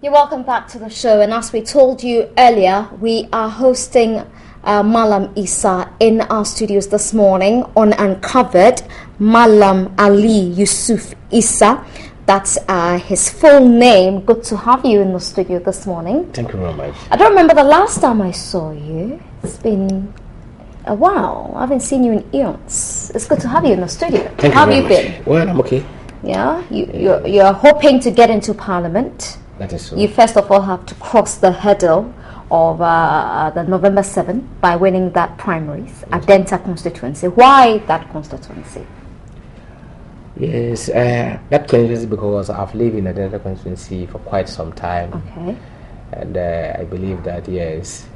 You're welcome back to the show, and as we told you earlier, we are hosting Mallam Isa in our studios this morning on Uncovered. Mallam Ali Yusuf Isa, that's his full name. Good to have you in the studio this morning. Thank you very much. I don't remember the last time I saw you. It's been a while. I haven't seen you in eons. It's good to have you in the studio. Thank How you have you very been? much. Well, I'm okay. Yeah, you're hoping to get into Parliament. That is so. You first of all have to cross the hurdle of the November 7th by winning that primaries at Denta constituency. Why that constituency? Yes, that constituency because I've lived in the Denta constituency for quite some time. Okay. And I believe that, yes,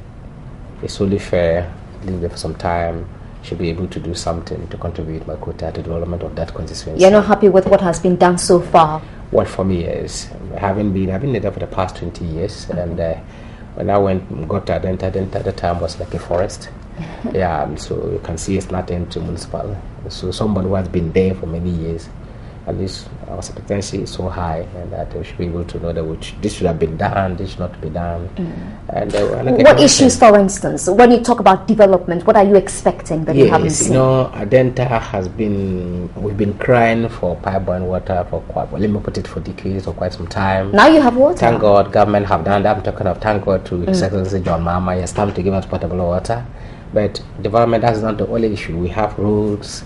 it's only fair, live there for some time, should be able to do something to contribute my quota to the development of that constituency. You're not happy with what has been done so far? What for me is, I've been there for the past 20 years, and when I got to Denta at the time was like a forest. Yeah, and so you can see it's nothing to municipal. So somebody who has been there for many years, at least our expectancy is so high, and that we should be able to know that this should have been done, this should not be done. And what issues, for instance, when you talk about development, what are you expecting that you haven't seen? You know, Denta we've been crying for pipeline water for let me put it, for decades, for quite some time. Now you have water. Thank God, government have done that. I'm talking of thank God to His Excellency John Mahama. He has time to give us potable water. But development, that's not the only issue. We have roads.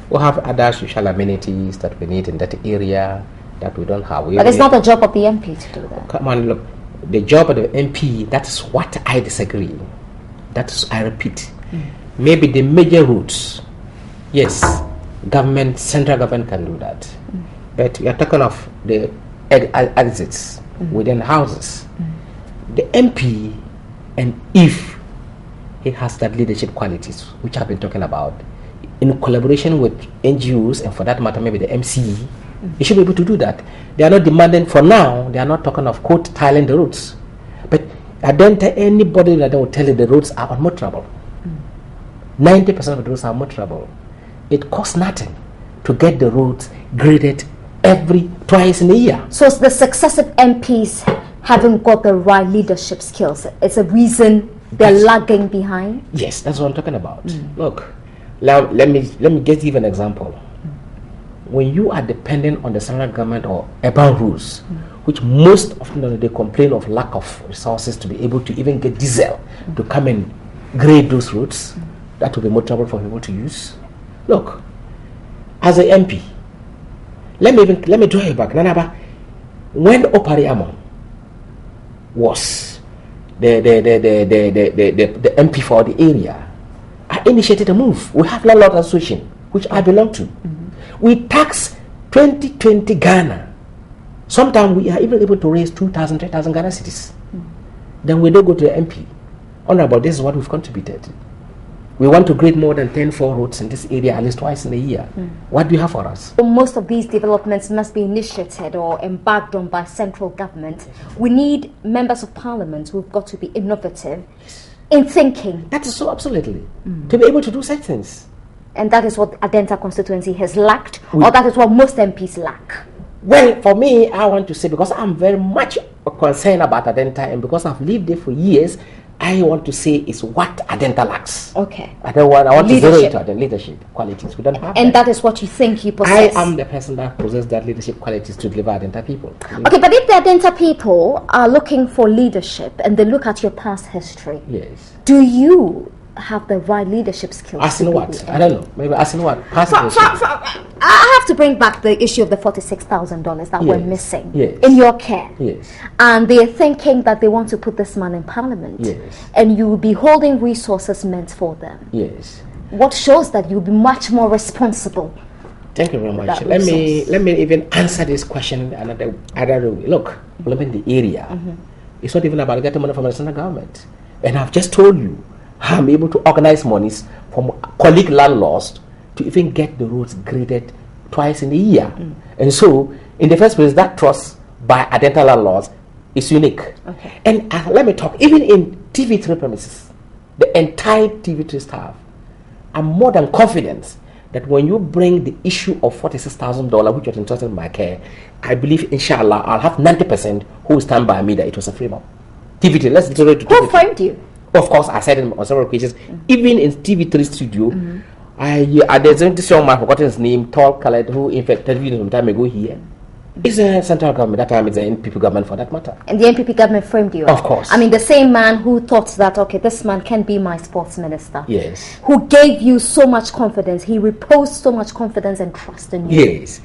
We have other social amenities that we need in that area that we don't have. But it's not the job of the MP to do that. Come on, look. The job of the MP, that's what I disagree. That's, I repeat. Maybe the major routes, yes, central government can do that. But we are talking of the exits within houses. The MP, and if he has that leadership qualities, which I've been talking about, in collaboration with NGOs, and for that matter, maybe the MCE, he should be able to do that. They are not demanding, for now, they are not talking of quote tiling the roads. But I don't tell anybody that will tell you the roads are unmotorable. 90% of the roads are unmotorable. It costs nothing to get the roads graded twice in a year. So the successive MPs haven't got the right leadership skills. It's a reason they're lagging behind? Yes, that's what I'm talking about. Look, now let me just give an example. When you are dependent on the central government or urban rules, which most often they complain of lack of resources to be able to even get diesel to come and grade those roads, that will be more trouble for people to use. Look, as an MP, let me draw you back. Nanaba, when Opariamon was the MP for the area, I initiated a move. We have landlord association, which I belong to. We tax 2020 Ghana. Sometimes we are even able to raise 2,000, 3,000 Ghana cities. Then we don't go to the MP. Honorable, this is what we've contributed. We want to grade more than 10 roads in this area at least twice in a year. What do you have for us? Most of these developments must be initiated or embarked on by central government. We need members of parliament who've got to be innovative in thinking. That is so absolutely. To be able to do such things. And that is what Adenta constituency has lacked, or that is what most MPs lack? Well, for me, I want to say, because I'm very much concerned about Adenta, and because I've lived there for years, I want to say is what Adenta lacks. Okay. I want to zero it to the leadership qualities. We don't have and that is what you think you possess? I am the person that possesses that leadership qualities to deliver Adenta people. Okay, but if the Adenta people are looking for leadership and they look at your past history, yes, do you have the right leadership skills? As in what? I don't know. Maybe as in what? I have to bring back the issue of the $46,000 that were missing in your care. Yes. And they're thinking that they want to put this man in parliament. Yes. And you will be holding resources meant for them. Yes. What shows that you'll be much more responsible? Thank you very much. Let me even answer this question another way. Look, in the area, it's not even about getting money from the central government. And I've just told you, I'm able to organize monies from colleague landlords to even get the roads graded twice in a year. And so, in the first place, that trust by Adenta landlords is unique. Okay. And let me talk, even in TV3 premises, the entire TV3 staff, I'm more than confident that when you bring the issue of $46,000, which was entrusted in my care, I believe, inshallah, I'll have 90% who stand by me that it was a frame up. TV3, let's literally to Who framed you? Of course, I said it on several occasions. Even in TV3 studio, there's this young man, forgotten his name, tall, colored, who in fact interviewed some time ago here. It's a central government. That time it's the NPP government for that matter. And the NPP government framed you? Of course. I mean, the same man who thought that, okay, this man can be my sports minister. Yes. Who gave you so much confidence. He reposed so much confidence and trust in you. Yes.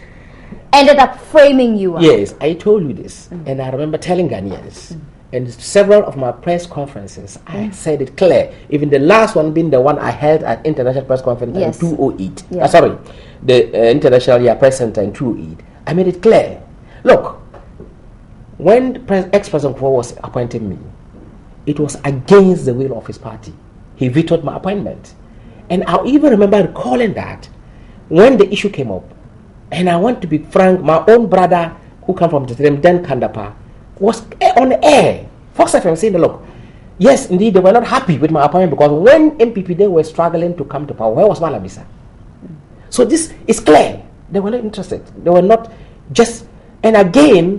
Ended up framing you up. Yes, I told you this. And I remember telling Ghanaians. And several of my press conferences, I said it clear. Even the last one being the one I held at International Press Conference in 2008. Yes. The International Press Center in 2008. I made it clear. Look, when ex-President Kufuor was appointing me, it was against the will of his party. He vetoed my appointment. And I even remember recalling that when the issue came up, and I want to be frank, my own brother who came from the then Kandapa was on air. Fox FM saying, look, yes, indeed, they were not happy with my appointment because when MPP they were struggling to come to power, where was Mallam Isa? So this is clear. They were not interested. They were not just... And again,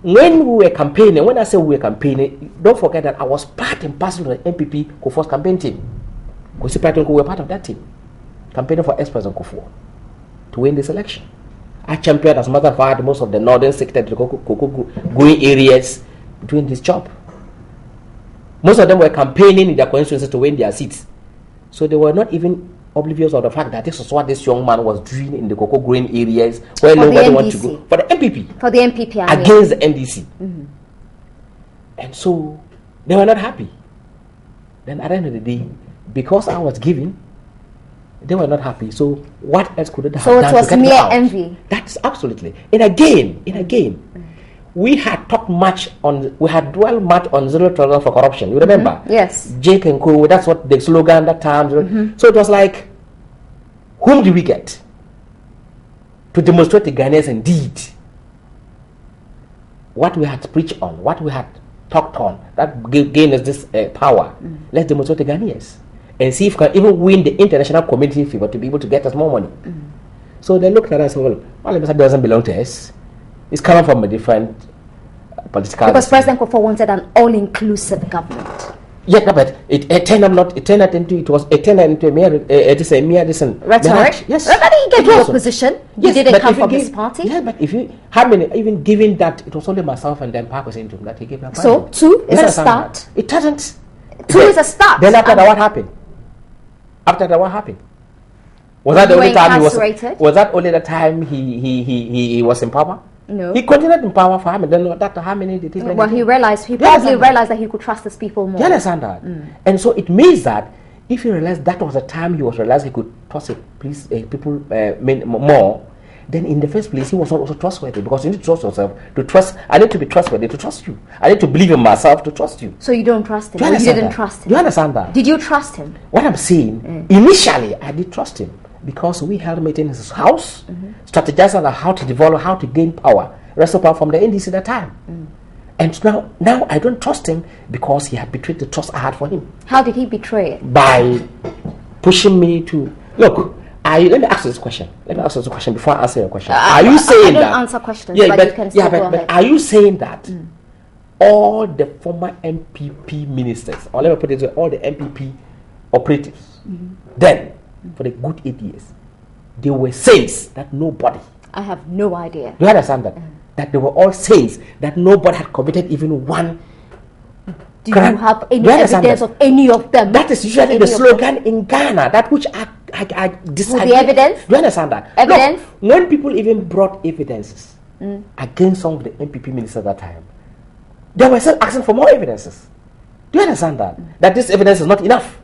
when we were campaigning, when I say we were campaigning, don't forget that I was part and parcel of the MPP Kufuor's campaign team. Because we were part of that team, campaigning for ex-President Kufuor to win this election. I championed, as a matter of fact, most of the northern sector, the growing areas doing this job. Most of them were campaigning in their constituencies to win their seats. So they were not even oblivious of the fact that this was what this young man was doing in the cocoa growing areas where nobody wanted to go. For the MPP. For the MPP, I mean. Against the NDC. And so they were not happy. Then at the end of the day, because I was giving, they were not happy. So what else could it have done? So it was mere envy. That's absolutely. And again, we had dwelled much on zero tolerance for corruption. You remember? Yes. Jake and Co. That's what the slogan that time. So it was like, whom do we get to demonstrate to Ghanaians indeed what we had preached on, what we had talked on, that gained us this power? Let's demonstrate to Ghanaians and see if we can even win the international community favor to be able to get us more money. So they looked at us and said, well, Mallam Isa doesn't belong to us. It's coming from a different political... Because President Kufuor wanted an all-inclusive government. Yeah, but it turned into a mere rhetoric. Yes. But he gave you a position. You didn't come from his party. Yeah, but if you have even given that, it was only myself and then Park was into that he gave me. So 2 is a start. It doesn't. 2 is a start. Then after that, what happened? Was that the only time he was? Was that only the time he was in power? No. He continued in power for Hamid. Then that Hamid did. Well, he probably realized that he could trust his people more. You understand that? And so it means that if he realized that was the time he was realized he could trust people more, then in the first place he was not also trustworthy, because you need to trust yourself to trust. I need to be trustworthy to trust you. I need to believe in myself to trust you. So you don't trust him? You didn't trust him? You understand that? Did you trust him? What I'm saying, initially I did trust him, because we held meetings in his house, strategized on how to develop, how to gain power, wrestle power from the NDC at that time. And now I don't trust him because he had betrayed the trust I had for him. How did he betray it? By pushing me to look. Let me ask you this question. Before I answer your question. Are you saying that? I don't answer questions, but you can still go ahead. But are you saying that all the former MPP ministers, or let me put it this way, all the MPP operatives, then for the good 8 years, they were saints that nobody? I have no idea. Do you understand that? That they were all saints that nobody had committed even one. Do you have any evidence of any of them? That is usually the slogan in Ghana. That which I disagree. The evidence? Do you understand that? Evidence? Look, when people even brought evidences against some of the MPP ministers at that time, they were still asking for more evidences. Do you understand that? That this evidence is not enough.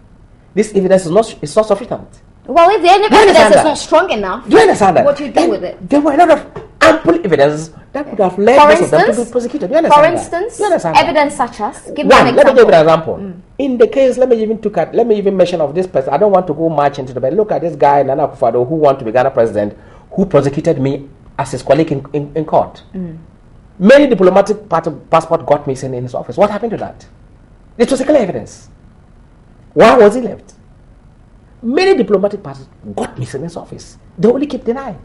This evidence is not sufficient. Well, if the evidence is not strong enough, do you understand that? What do you do with it? There were a lot of ample evidence that would have led most of them to be prosecuted. Do you understand for instance, evidence such as? Give me an example. Let me give you an example. In the case, let me even mention of this person. I don't want to go much into the, but look at this guy, Nana Akufo-Addo, who wanted to be Ghana president, who prosecuted me as his colleague in court. Many diplomatic passport got missing in his office. What happened to that? It was clear evidence. Why was he left? Many diplomatic passports got missing in his office. They only keep denying.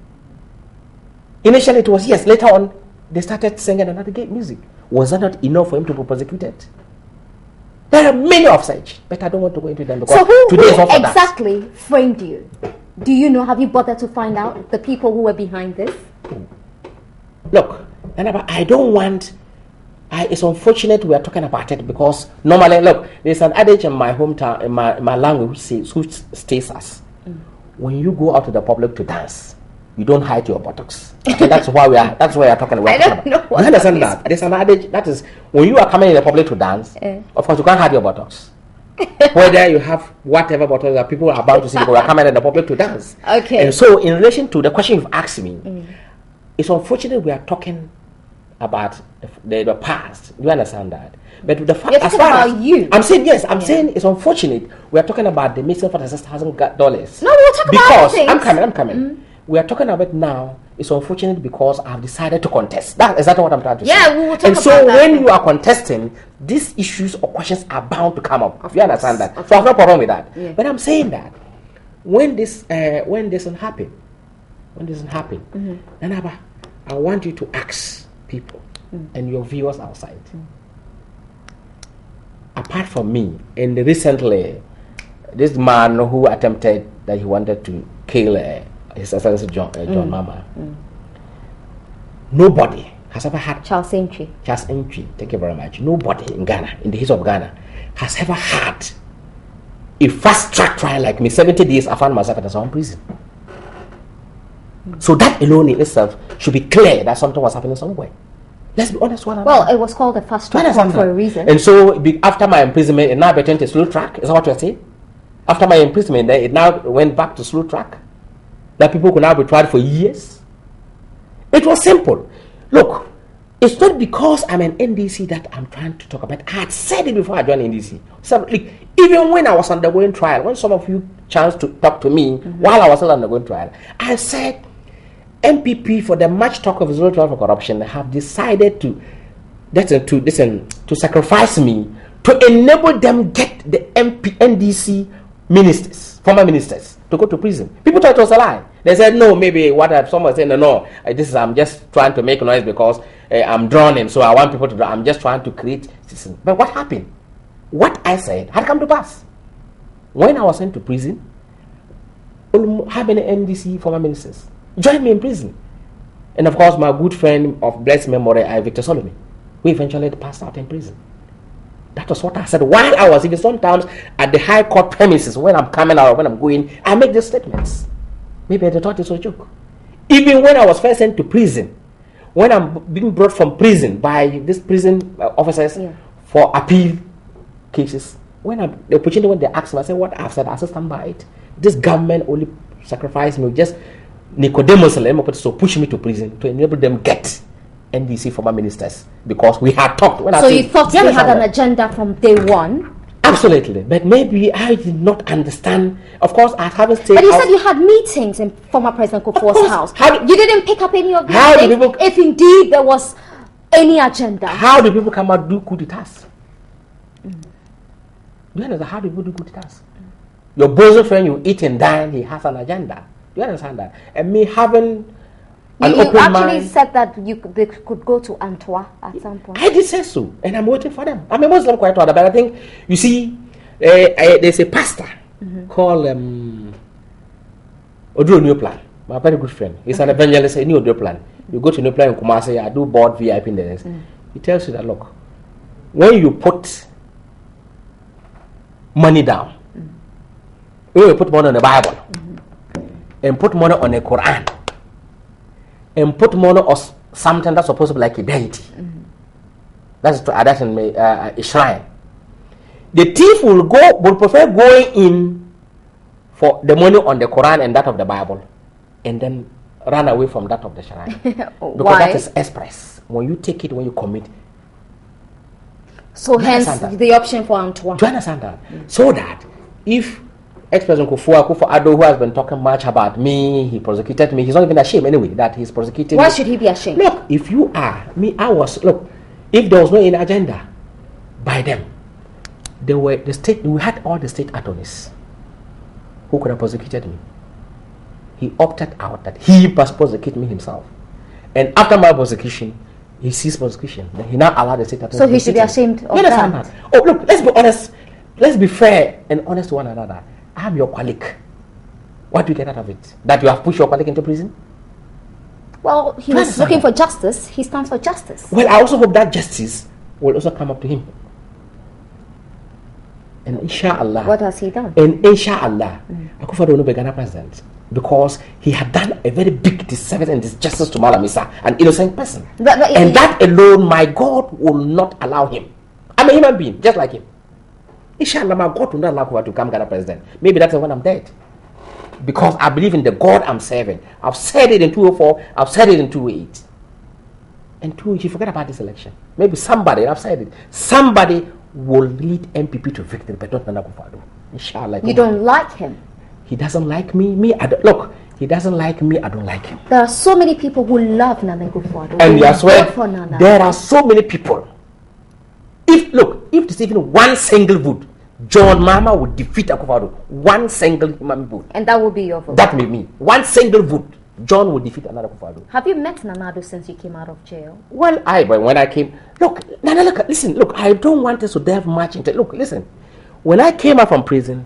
Initially it was yes, later on they started singing another music. Was that not enough for him to be prosecuted? There are many of such, but I don't want to go into them because today is not for that. Exactly framed you? Do you know? Have you bothered to find out the people who were behind this? Look, I don't want. It's unfortunate we are talking about it because normally, look, there's an adage in my hometown, in my language, which states us: when you go out to the public to dance, you don't hide your buttocks. That's why we are. That's why we are talking about. I don't know what you understand that? There's an adage that is when you are coming in the public to dance. Of course, you can't hide your buttocks. Whether you have whatever buttocks that people are about to see, people are coming in the public to dance. Okay. And so, in relation to the question you've asked me, it's unfortunate we are talking about the past. You understand that? But the fact, as far as you, I'm saying yes. I'm saying it's unfortunate we are talking about the missing $46,000. No, we'll talk about things. I'm coming. We are talking about now. It's unfortunate because I've decided to contest. That's exactly what I'm trying to say. Yeah, we will talk about that. And so when thing. you are contesting, these issues or questions are bound to come up. You understand that? So I have no problem with that. Yeah. But I'm saying that when this doesn't happen, then I want you to ask people and your viewers outside. Apart from me, and recently, this man who attempted that he wanted to kill his Excellency John Mama. Nobody has ever had Charles Entry. Thank you very much. Nobody in Ghana, in the history of Ghana, has ever had a fast-track trial like me. 70 days I found myself at a prison. So that alone in itself should be clear that something was happening somewhere. Let's be honest one another. Well, it was called a fast-track for a reason. And so after my imprisonment, it now returned to slow track. Is that what you're saying? After my imprisonment, it now went back to slow track. That people could now be tried for years. It was simple. Look, it's not because I'm an NDC that I'm trying to talk about. I had said it before I joined NDC. So, even when I was undergoing trial, when some of you chanced to talk to me while I was still undergoing trial, I said MPP, for the much talk of zero trial for corruption, have decided to sacrifice me to enable them get the NDC ministers, former ministers, to go to prison. People thought it was a lie. They said, no, maybe what someone said, no, I'm just trying to make noise because I'm drowning, so I want people to drown. I'm just trying to create system. But what happened? What I said had come to pass. When I was sent to prison, how many NDC former ministers joined me in prison? And of course, my good friend of blessed memory, Victor Solomon, who eventually passed out in prison. That was what I said while I was even sometimes at the high court premises. When I'm coming out, when I'm going, I make these statements. Maybe they thought it was a joke. Even when I was first sent to prison, when I'm being brought from prison by these prison officers for appeal cases, the opportunity when they asked me, I said, what I've said, I said, stand by it. This government only sacrificed me, just Nicodemus, so push me to prison to enable them get NDC former ministers, because we had talked. You thought they had an agenda from day one? Absolutely, but maybe I did not understand. Of course, I haven't stayed. But you said you had meetings in former President Kufuor's house. You didn't pick up any of these things, if indeed there was any agenda. How do people come out do coup d'etats? You understand? How do people do coup d'etats? Your bosom friend, you eat and dine, he has an agenda. You understand that? And me having you actually said that they could go to Antwerp at some point. I did say so, and I'm waiting for them. I'm a Muslim quite rather, but I think, you see, there's a pastor called Odro New Plan, my very good friend. He's an evangelist in New Plan. You go to New Plan in Kumasi, I do board VIP in there. He tells you that, look, when you put money down, when you put money on the Bible, and put money on the Quran, and put money on something that's supposed to be like a deity. That's in a shrine. The thief will prefer going in for the money on the Quran and that of the Bible, and then run away from that of the shrine. Because that is express. When you take it, when you commit. So hence the option for Antwerp. Do you understand that? So that if ex-President Kufuor-Addo, who has been talking much about me, he prosecuted me. He's not even ashamed anyway that he's prosecuting me. Why should he be ashamed? Look, if you are me, if there was no any agenda by them, we had all the state attorneys who could have prosecuted me. He opted out that he must prosecute me himself. And after my prosecution, He sees prosecution. Then he now allowed the state So he should be ashamed of that. Oh, look, let's be honest. Let's be fair and honest to one another. I'm your colleague. What do you get out of it? That you have pushed your colleague into prison? Well, he was looking for justice. He stands for justice. Well, I also hope that justice will also come up to him. And inshallah. What has he done? And inshallah, Akufo-Addo will not be Ghana president because he had done a very big disservice and disjustice to Mallam Isa, an innocent person. And that alone, my God will not allow him. I'm a human being, just like him. Inshallah, my God will not allow Akufo-Addo to become Ghana president. Maybe that's when I'm dead. Because I believe in the God I'm serving. I've said it in 204, I've said it in 208. And 208, you forget about this election. Maybe somebody, I've said it, somebody will lead MPP to victory, but not Nana Akufo-Addo. Inshallah. You don't like him? He doesn't like me. Look, he doesn't like me, I don't like him. There are so many people who love Nana Akufo-Addo. And I swear, there are so many people. If there's even one single vote, John Mama would defeat Akufo-Addo. One single human vote. And that would be your vote? That may be. One single vote, John would defeat another Akufo-Addo. Have you met Nana since you came out of jail? Well, when I came, Nana, listen, I don't want us to delve much into, listen. When I came out from prison,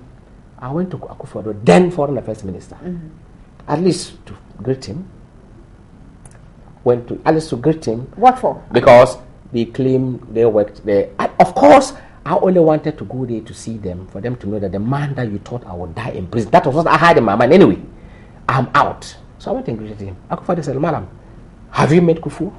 I went to Akufo-Addo, then Foreign Affairs Minister, at least to greet him. Went to Alice to greet him. What for? Because they claim they worked there. Of course, I only wanted to go there to see them, for them to know that the man that you thought I would die in prison, that was what I had in my mind. Anyway, I'm out. So I went and greeted him. Akufo-Addo said, Mallam, have you met Kufu?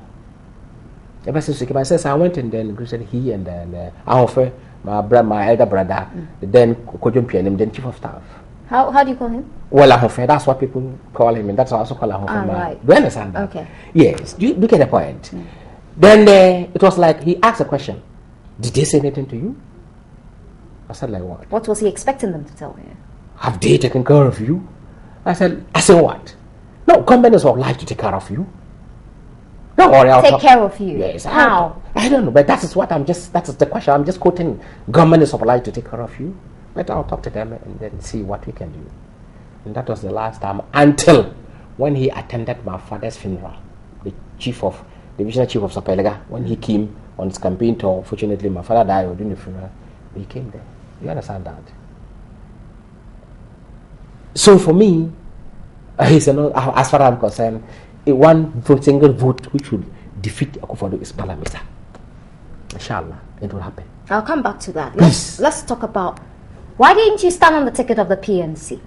Ever since he came, I said, I went and then greeted he and then Ahofe, my elder brother, then Kojun Pianim, then Chief of Staff. How do you call him? Well, Ahofe, that's what people call him, and that's what I also call Ahofe. Right. Do you understand that? Okay. Yes. Do you get the point? Then it was like he asked a question. Did they say anything to you? I said, like what? What was he expecting them to tell you? Have they taken care of you? I said what? No, government would like to take care of you. Don't worry, I'll take care of you? Yes. How? I don't know, but that is the question. I'm just quoting. Government is obliged to take care of you. But I'll talk to them and then see what we can do. And that was the last time until when he attended my father's funeral. The divisional chief of Sapelega, when he came on his campaign tour. Fortunately, my father died during the funeral. He came there. You understand that? So for me, as far as I'm concerned, one single vote which would defeat Akufo-Addo is Mallam Isa. Inshallah, it will happen. I'll come back to that. Let's talk about why didn't you stand on the ticket of the PNC?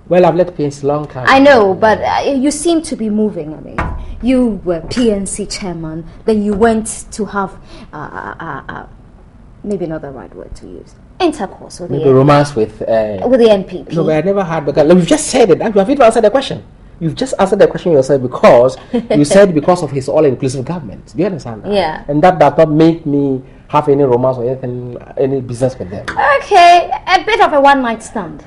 Well, I've led PNC long time. I know, but you seem to be moving. I mean, you were PNC chairman, then you went to have maybe not the right word to use, intercourse with maybe romance with the NPP. No, but I never had, because you've just said it. You have even answered the question. You've just answered the question yourself because you said because of his all-inclusive government. Do you understand that? Yeah. And that does not make me have any romance or any business with them. Okay, a bit of a one-night stand.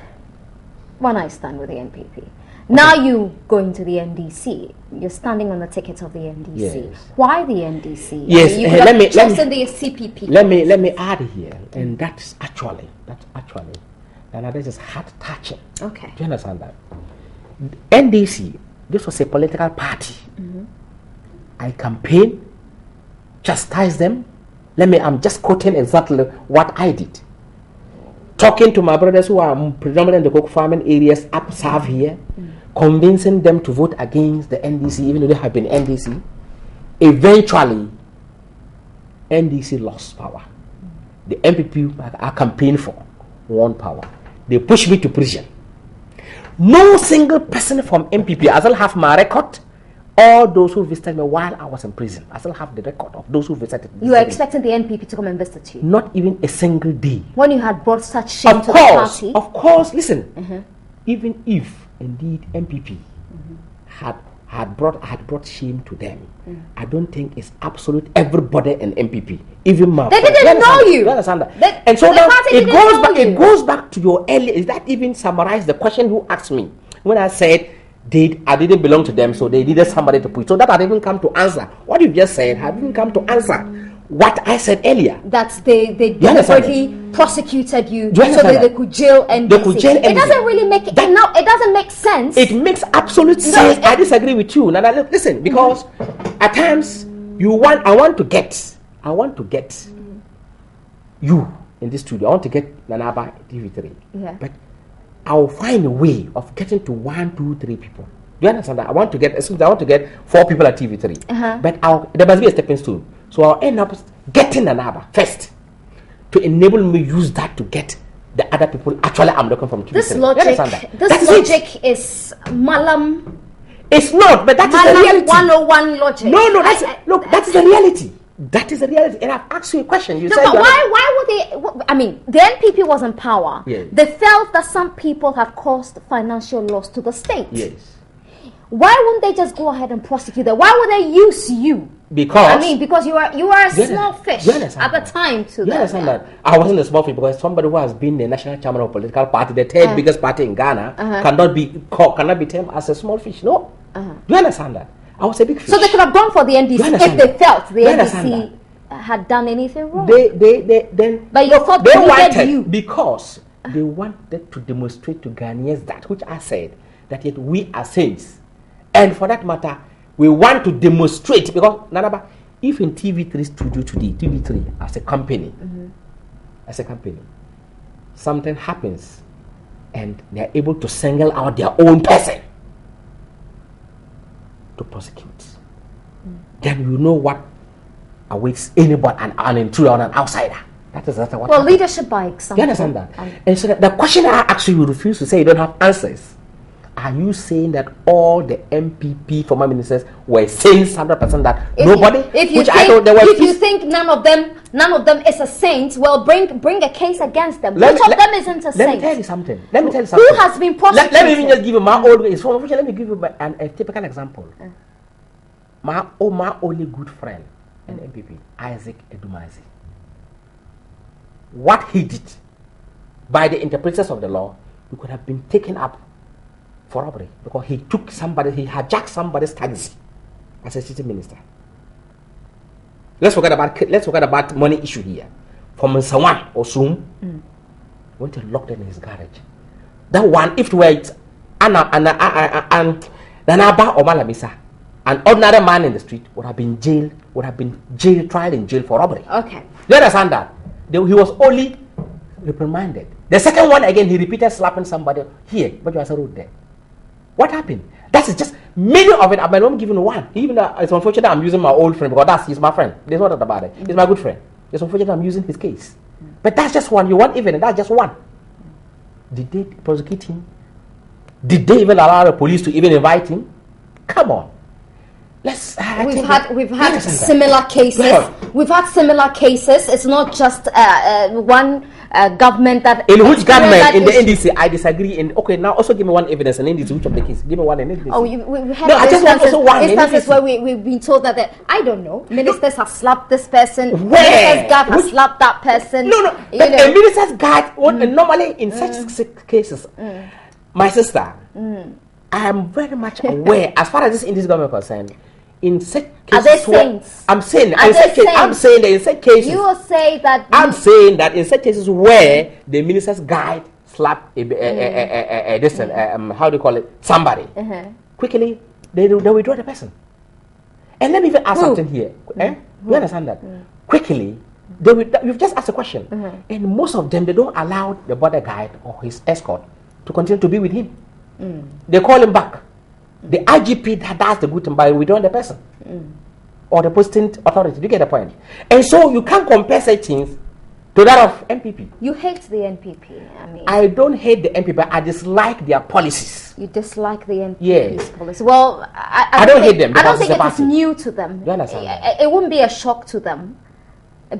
One-night stand with the NPP. Okay. Now you going to the NDC. You're standing on the ticket of the NDC. Yes. Why the NDC? Yes, I mean, you could have chosen the CPP. Let me add here, and that's actually, and this is heart-touching. Okay. Do you understand that? NDC, this was a political party. I campaigned, chastised them. I'm just quoting exactly what I did. Talking to my brothers who are predominantly in the cocoa farming areas up south here, convincing them to vote against the NDC, even though they have been NDC. Eventually, NDC lost power. The MPP I campaigned for won power. They pushed me to prison. No single person from MPP, I still have my record. All those who visited me while I was in prison, I still have the record of those who visited me. You were expecting the NPP to come and visit you? Not even a single day. When you had brought such shame to the party? Of course, listen. Even if indeed MPP had brought shame to them, I don't think it's absolute everybody in MPP. Even my they didn't know you. You understand that? And so now it goes back to your earlier. Is that even summarize the question you asked me when I said I didn't belong to them, so they needed somebody to put. So that had even come to answer what you just said. Had even come to answer what I said earlier. That they deliberately prosecuted you so that they could jail NDC. They could jail NDC. It doesn't really make it doesn't make sense. It makes absolute sense. I disagree with you. Now listen, because at times I want to get you in this studio. I want to get Nanaba TV3. Yeah. But I'll find a way of getting to 1, 2, 3 people. Do you understand that? I want to get 4 people at TV3. But there must be a stepping stone. So I'll end up getting Nanaba first to enable me use that to get the other people. Actually, I'm looking from TV3. This logic is Mallam. It's not, but that is the reality. 101 logic. No, that is the reality. That is the reality. And I've asked you a question. You said, but why would they? I mean, the NPP was in power. Yes. They felt that some people had caused financial loss to the state. Yes. Why wouldn't they just go ahead and prosecute them? Why would they use you? Because you are a small fish at the time to them. You understand that? I wasn't a small fish because somebody who has been the national chairman of a political party, the third biggest party in Ghana, cannot be termed as a small fish. No. Do you understand that? I was a big fish. So they could have gone for the NDC if they felt the NDC had done anything wrong. But you thought they wanted you because they wanted to demonstrate to Ghanaians that, which I said, that yet we are saints. And for that matter, we want to demonstrate, because Nanaba, if in TV3 studio today, TV3 as a company, something happens and they are able to single out their own person to prosecute, then you know what awaits anybody, an intruder or an outsider. That is what happens. Leadership by example. You understand that? And so the question I ask you refuse to say you don't have answers. Are you saying that all the MPP former ministers were saying 100% that nobody? If you think none of them is a saint, well, bring a case against them. Which of them isn't a saint? Let me tell you something. Who has been prosecuted? Let me just give you my old. Let me give you a typical example. My only good friend and MPP, Isaac Edumazi. What he did, by the interpreters of the law, he could have been taken up for robbery because he hijacked somebody's taxi as a city minister. Let's forget about money issue here. From Sawan or Sum, went to lock them in his garage. That one, if it were Nanaba or Mallam Isa, an ordinary man in the street would have been tried in jail for robbery. Okay. You understand that? He was only reprimanded. The second one again, he repeated slapping somebody here, but you are road there. What happened? That is just many of it. I'm not giving one. Even it's unfortunate I'm using my old friend because he's my friend. There's no doubt about it. He's my good friend. It's unfortunate I'm using his case. But that's just one. You want even, that's just one. Did they prosecute him? Did they even allow the police to even invite him? Come on. We've had similar cases. We've had similar cases. It's not just one government that. In which government? In the NDC, I disagree. Okay, now also give me one evidence in NDC. Which of the case? Give me one in NDC. Oh, we've had instances where we've been told that I don't know. Ministers have slapped this person. Minister's guard has slapped that person. No. But a minister's guard normally in such cases. My sister, I am very much aware as far as this Indian government is concerned. In such cases, are they saints? I'm saying that in such cases. You will say that. I'm saying that in such cases where the minister's guide slapped how do you call it? Somebody. Quickly, they withdraw the person. And let me even ask something here. You understand that? Quickly, you've just asked a question, and most of them they don't allow the border guide or his escort to continue to be with him. They call him back. The IGP that does the good thing by withdrawing the person or the posting authority. Do you get the point? And so you can't compare such things to that of MPP. You hate the NPP. I don't hate the NPP, but I dislike their policies. You dislike the NPP's yes. policy. Well, I don't hate them. I don't think it is new to them. You understand? It wouldn't be a shock to them.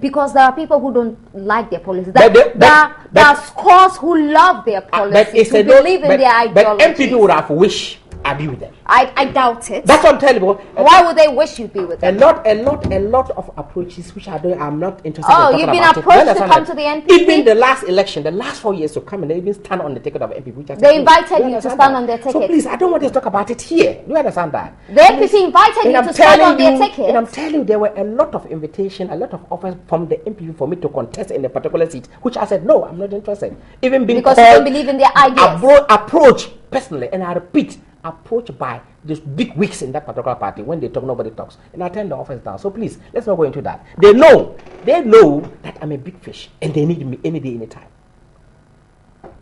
Because there are people who don't like their policies. There are scores who love their policies, who believe in their ideology. But MPP would have wished I'd be with them. I doubt it. That's what I'm telling you. Why would they wish you'd be with them? A lot of approaches which I'm not interested in. Oh, you've been approached to come to the NPP? Even the last election, the last 4 years to come and they even stand on the ticket of NPP. Which they invited you to stand on their ticket. So please, I don't want to talk about it here. Do you understand that? The NPP invited you to stand on their ticket. And I'm telling you, there were a lot of invitation, a lot of offers from the NPP for me to contest in a particular seat, which I said, no, I'm not interested. Even being because you don't believe in their ideas. Approach personally, and I repeat, approached by these big wigs in that particular party, when they talk, nobody talks. And I turn the office down. So please, let's not go into that. They know that I'm a big fish and they need me any day, any-time.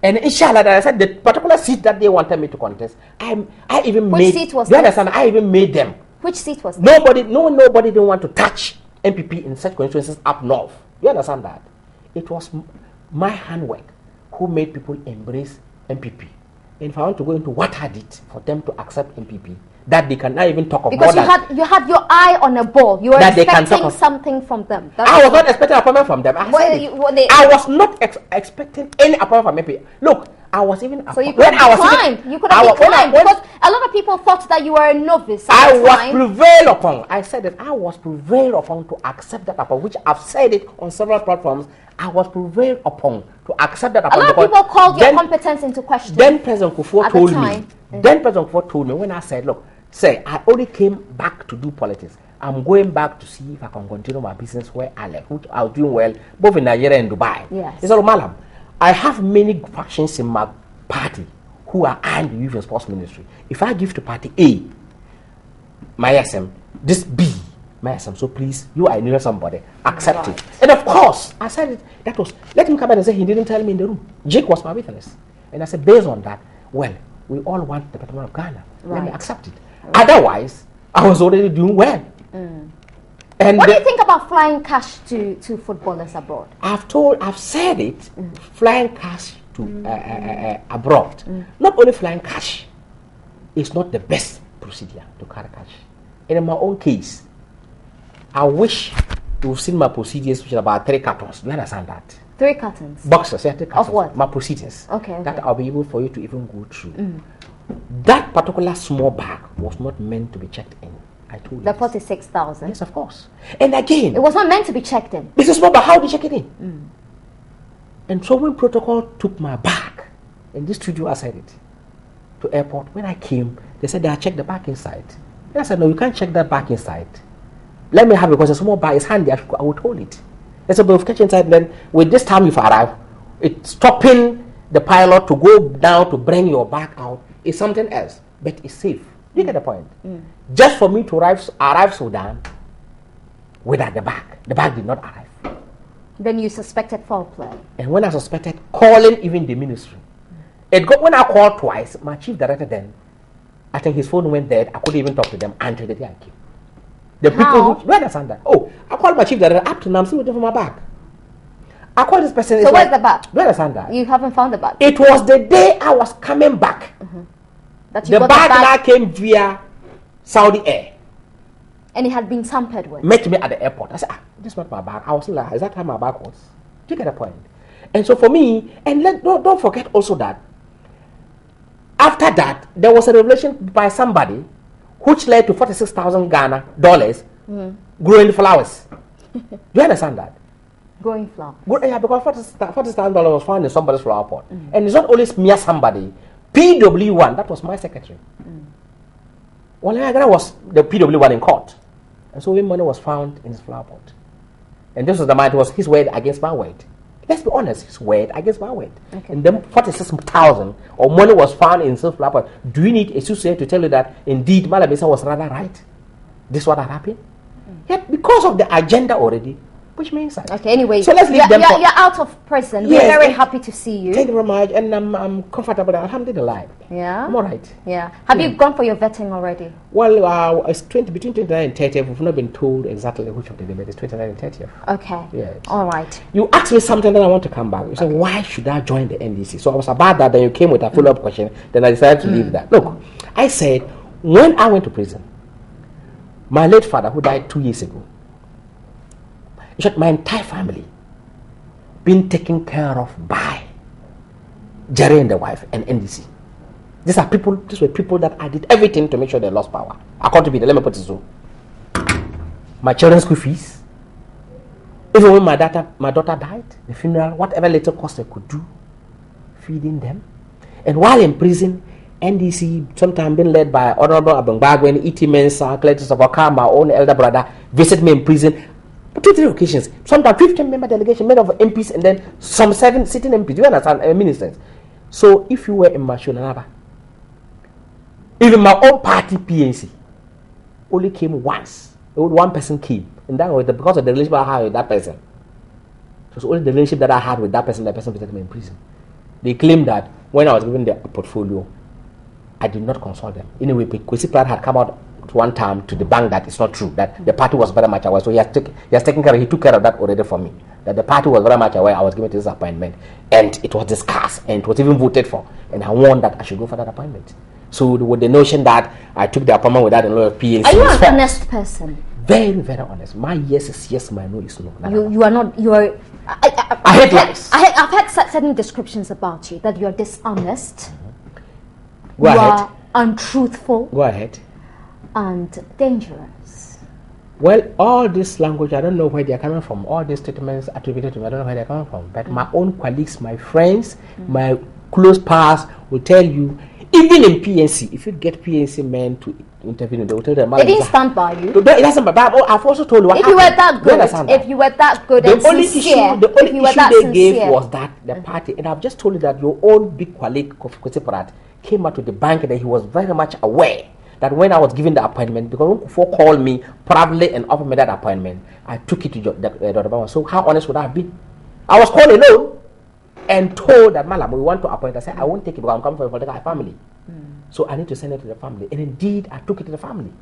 And inshallah, that I said the particular seat that they wanted me to contest, I even Which made. Seat was you understand? I even made them. Which seat was that? Nobody didn't want to touch MPP in such constituencies up north. You understand that? It was my handwork who made people embrace MPP. And if I want to go into what I did for them to accept MPP, that they cannot even talk about. Because you had your eye on a ball. You were expecting something from them. I was not expecting an appointment from them. I was not expecting any appointment from MPP. Look, I was even. So you could have declined. You could have declined because a lot of people thought that you were a novice. I was prevailed upon. I said that I was prevailed upon to accept that appointment, which I've said it on several platforms. I was prevailed upon to accept that appointment. A lot of people called your competence into question. Then President Kufuor told me. Then President Kufuor told me when I said, "Look, say I only came back to do politics. I'm going back to see if I can continue my business where I left, which I was doing well, both in Nigeria and Dubai." Yes. He said, "Mallam, I have many factions in my party who are eyeing the youth and sports ministry. If I give to party A, my SM, this B, my SM, so please, I knew somebody, accept it." And of course, I said it, that was, let him come back and say he didn't tell me in the room. Jake was my witness. And I said, based on that, well, we all want the Department of Ghana. Let me accept it. Otherwise, I was already doing well. And what do you think about flying cash to footballers abroad? I've said it, flying cash to abroad. Not only flying cash is not the best procedure to carry cash. And in my own case, I wish you've seen my procedures, which are about 3 cartons. Do you understand that? 3 cartons? Boxes, yeah, 3 cartons. Of what? My procedures. Okay. That I'll be able for you to even go through. That particular small bag was not meant to be checked in. I told you. The 46,000? Yes, of course. And again, it was not meant to be checked in. It's a small bag. How do you check it in? And so when protocol took my bag, in this studio I said it, to airport, when I came, they said they had checked the bag inside. And I said, no, you can't check that bag inside. Let me have it because a small bag is handy. I would hold it. They said, but if catch inside, then with this time you've arrived, it's stopping the pilot to go down to bring your bag out is something else, but it's safe. You get the point? Just for me to arrive Sudan without the bag did not arrive. Then you suspected foul play. And when I suspected, calling even the ministry. When I called twice, my chief director then, I think his phone went dead. I couldn't even talk to them until the day I came. The people who, do you understand that? Oh, I called my chief director up to now, I'm still waiting for my bag. I called this person. So where's the bag? Do you understand that? You haven't found the bag. It was the day I was coming back. That you the got bag now came via Saudi Air. And it had been tampered with. Met me at the airport. I said, this is not my bag. I was like, is that how my bag was? Do you get the point? And so for me, and don't forget also that after that, there was a revelation by somebody which led to 46,000 Ghana dollars growing flowers. Do you understand that? Growing flowers. Yeah, because $40,000 was found in somebody's flower pot. And it's not only mere somebody. PW1, that was my secretary. Well, Ghana was the PW1 in court. And so when money was found in his flower pot. And this was the man, it was his word against my word. Let's be honest, his word against my word. Okay. And then 46,000 or money was found in his flower pot. Do you need a suit to tell you that indeed Mallam Isa was rather right? This is what had happened? Yet because of the agenda already, which means that. Okay, anyway, so let's leave them you're out of prison. Yes, we're very happy to see you. Thank you very much, and I'm comfortable. Alhamdulillah. Yeah? I'm all right. Yeah. Have you gone for your vetting already? Well, it's between 29 and 30th. We've not been told exactly which of the debate is 29 and 30th. Okay. Yes. All right. You asked me something that I want to come back. You said, why should I join the NDC? So I was about that, then you came with a follow-up question, then I decided to leave that. Look, I said, when I went to prison, my late father, who died 2 years ago, in fact, my entire family been taken care of by Jerry and the wife and NDC. These were people that I did everything to make sure they lost power. According to me, let me put it so. My children's school fees, even when my daughter died, the funeral, whatever little cost I could do, feeding them. And while in prison, NDC, sometimes been led by Honorable Abangbago, E.T. Mensah, Cletus Abaka, my own elder brother, visit me in prison. 2-3 occasions. Sometimes 15-member delegation made of MPs and then some 7 sitting MPs. Do you understand? Ministers. So if you were in Mashunanaba, Even my own party, PNC, only came once. One person came, and that was because of the relationship I had with that person. It was only the relationship that I had with that person visited me in prison. They claimed that when I was given the portfolio, I did not consult them. In a way, Kwesi Pratt had come out one time to the bank that it's not true, that the party was very much aware. So he took care of that already for me. That the party was very much aware I was given this appointment, and it was discussed, and it was even voted for. And I warned that I should go for that appointment. So with the notion that I took the appointment without a lot of PNC. Are you an honest person? Very, very honest. My yes is yes, my no is no. You are not. You are. I hate lies. I've had certain descriptions about you that you are dishonest. Go ahead. Are untruthful. Go ahead. And dangerous. Well, all this language, I don't know where they are coming from. All these statements attributed to me, I don't know where they are coming from. But my own colleagues, my friends, my close pals will tell you, even in PNC, if you get PNC men to intervene, they will tell them. They didn't stand by you. I've also told you what if happened. You were that good, if you were that good and sincere, the only issue they gave was that the party, and I've just told you that your own big colleague, Kwesi Pratt, came out to the bank that he was very much aware that when I was given the appointment, because Kufo called me proudly and offered me that appointment, I took it to Dr. Bama. So how honest would I have been? I was called alone and told that, Mallam, we want to appoint. I said, I won't take it because I'm coming from a political family. So I need to send it to the family. And indeed, I took it to the family.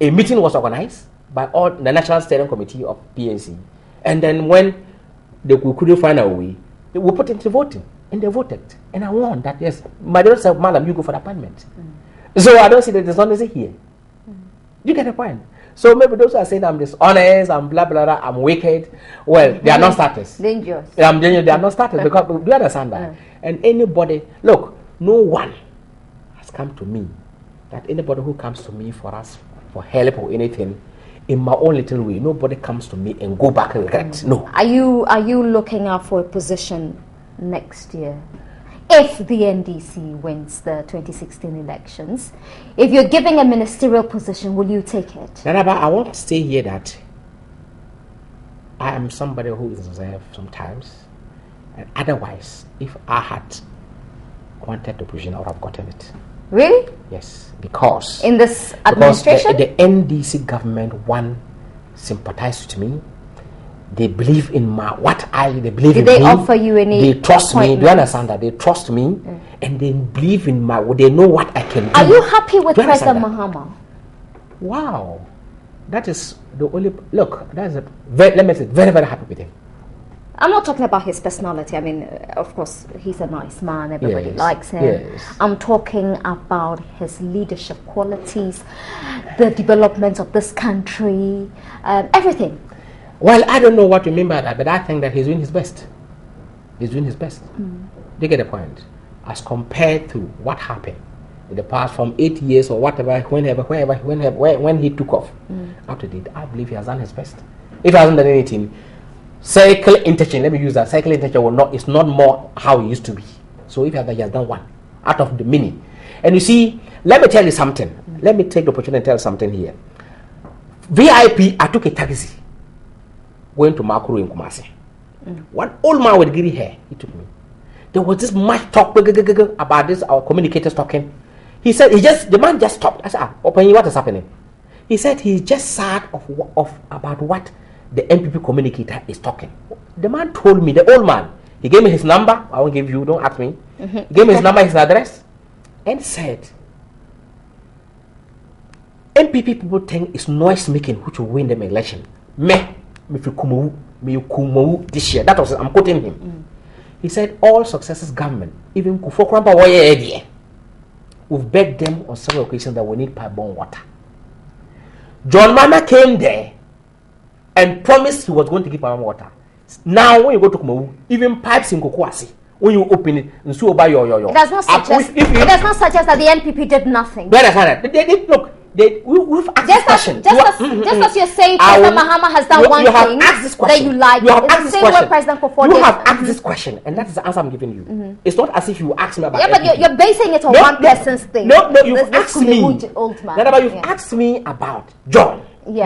A meeting was organized by all the National Steering Committee of PNC. And then when we couldn't find a way, we put it into voting. And they voted. And I won that, yes, my daughter said, Mallam, you go for the appointment. So I don't see the dishonesty here. You get the point? So maybe those who are saying I'm dishonest, I'm blah, blah, blah, I'm wicked, well, they are not starters. Dangerous. They are not starters because, do you understand that? And anybody, look, no one has come to me, that anybody who comes to me for help or anything, in my own little way, nobody comes to me and go back and regret. No. Are you looking out for a position next year? If the NDC wins the 2016 elections, if you're giving a ministerial position, will you take it? Naraba, I want to say here that I am somebody who is reserved sometimes, and otherwise, if I had wanted the position, I would have gotten it. Really? Yes, because in this administration, the NDC government, one, sympathized with me. They believe in they believe in me. Did they offer you any? They trust me. Do you understand that? They trust me, and they believe in they know what I can do. Are you happy with President Mahama? Wow, that is the only look. Let me say, very, very happy with him. I'm not talking about his personality. I mean, of course, he's a nice man. Everybody likes him. Yes. I'm talking about his leadership qualities, the development of this country, everything. Well, I don't know what you mean by that, but I think that he's doing his best. He's doing his best. They get the point. As compared to what happened in the past from 8 years or whatever, when he took off, up to date, I believe he has done his best. If he hasn't done anything, cycle interchange, let me use that, cycle interchange it's not more how it used to be. So if he has done one out of the many. And you see, let me tell you something. Let me take the opportunity and tell something here. VIP, I took a taxi going to Makuru in Kumasi. One old man with gray hair, he took me. There was this much talk about this, our communicators talking. He said, the man just stopped. I said, open what is happening? He said, he's just sad of about what the MPP communicator is talking. The man told me, the old man, he gave me his number. I won't give you, don't ask me. He gave me his number, his address, and said, MPP people think it's noise making which will win them election. This year. That was, I'm quoting him. He said, all successive government, even Kufo we've begged them on several occasions that we need pipe-borne water. John Mama came there and promised he was going to give pipe-borne water. Now, when you go to Kumawu, even pipes in Kokwasi, when you open it, and so by your. It does not suggest that the NPP did nothing. Where is that? Look. We've asked this question. Just as you're saying, President Mahama has done one thing that you like. It's the same way President Kufo did. You have asked this question, and that is the answer I'm giving you. It's not as if you asked me about. Yeah, but you're basing it on one person's thing. No, you've asked me. Old man. You've asked me about John. Yeah.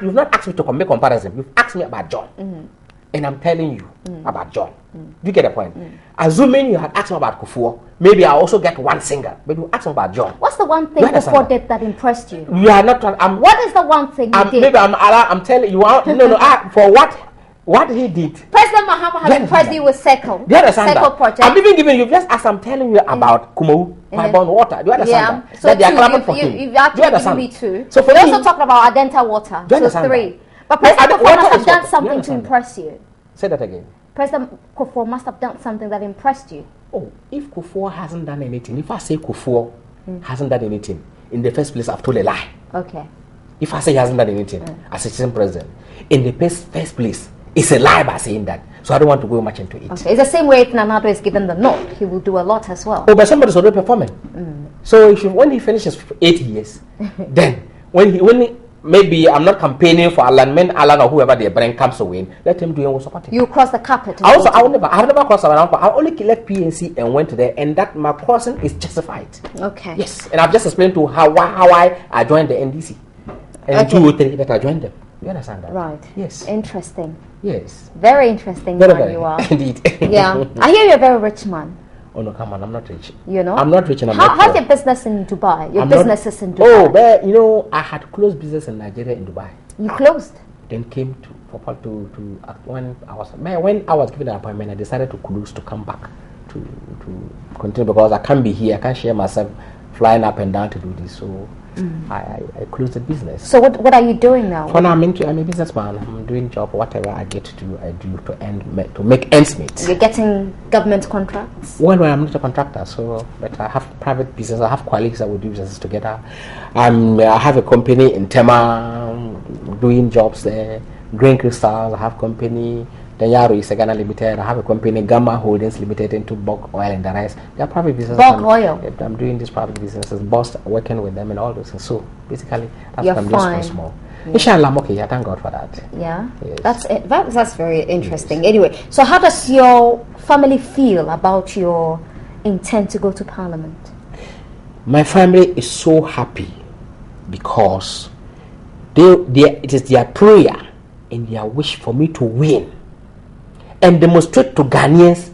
You've not asked me to make comparison. You've asked me about John. and I'm telling you about John. Do you get the point? Assuming you had asked me about Kufuor, maybe I also get one single, but you asked me about John. What's the one thing Kufuor did that impressed you? You are not. What is the one thing he did? Maybe I'm telling you. For what he did. President Mahama has impressed you with Circle. Do you understand Circle that? project. I'm even giving you just as I'm telling you about Kumu, pipe-borne water. Do you understand that? So that they are clapping for him. You've actually given me 2. So we also talked about Adenta water. Do you So understand 3. that? But President Kufuor must have done water. something to impress you. Say that again. President Kufuor must have done something that impressed you. Oh, if Kufuor hasn't done anything, if I say Kufuor hasn't done anything, in the first place I've told a lie. Okay. If I say he hasn't done anything as a sitting president, in the first place, it's a lie by saying that. So I don't want to go much into it. Okay. It's the same way if Nanado is given the nod, he will do a lot as well. Oh, but somebody's already performing. So when he finishes 8 years, then maybe I'm not campaigning for Alan or whoever they bring comes to win, let him do it and we'll support him. You cross the carpet. I've never crossed around. I only left PNC and went there, and that my crossing is justified. Okay. Yes, and I've just explained to how I joined the NDC, and 203 that I joined them. You understand that? Right. Yes. Interesting. Yes. Very interesting man you are. Indeed. Yeah. I hear you're a very rich man. Oh no, come on, I'm not rich. You know? I'm not rich and I'm not How's poor. your business in Dubai? Your I'm business is in Dubai. Oh, but I had closed business in Nigeria in Dubai. You closed? Then came when I was given an appointment, I decided to close to come back to continue because I can't be here. I can't share myself flying up and down to do this. So I closed the business. So what are you doing now? For now, I'm a businessman. I'm doing job. Whatever I get to do, I do to make ends meet. You're getting government contracts? Well, I'm not a contractor, but I have private business. I have colleagues that we do business together. I have a company in Tema doing jobs there. Green Crystals, I have company. Denyaru is a Ghana Limited. I have a company, Gamma Holdings Limited, into Bulk Oil and the rest. They are private businesses. Bulk Oil? I'm doing these private businesses, boss, working with them and all those things. So basically, that's You're what I'm fine. doing small. Yeah. Inshallah, I'm okay. I thank God for that. Yeah, yes. That's very interesting. Yes. Anyway, so how does your family feel about your intent to go to Parliament? My family is so happy because it is their prayer and their wish for me to win and demonstrate to Ghanaians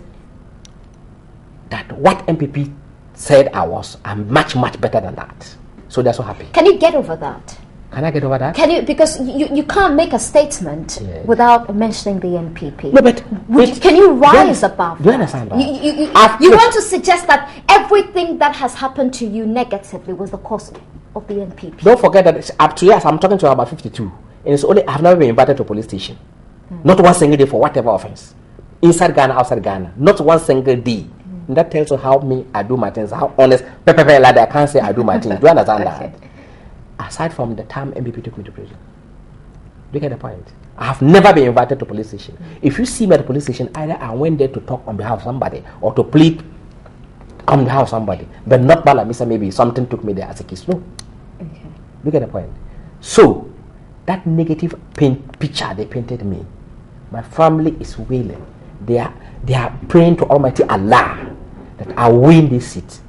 that what MPP said I'm much better than that. So they're so happy. Can you get over that? Can I get over that? Can you? Because you can't make a statement without mentioning the NPP. No, but can you rise above that? Do you understand that? You want to suggest that everything that has happened to you negatively was the cause of the NPP? Don't forget that up to years I'm talking to about 52, and it's only I've never been invited to a police station. Not one single day for whatever offense. Inside Ghana, outside Ghana. Not one single day. And that tells you how I do my things, how honest, like I can't say I do my things. Do you understand that? Aside from the time MPP took me to prison. Do you get the point? I have never been invited to police station. If you see me at the police station, either I went there to talk on behalf of somebody or to plead on behalf of somebody. But not Mallam Isa, maybe something took me there as a case. No. Okay. Do you get the point? So, that negative picture they painted me, my family is wailing. They are praying to Almighty Allah that I win this seat,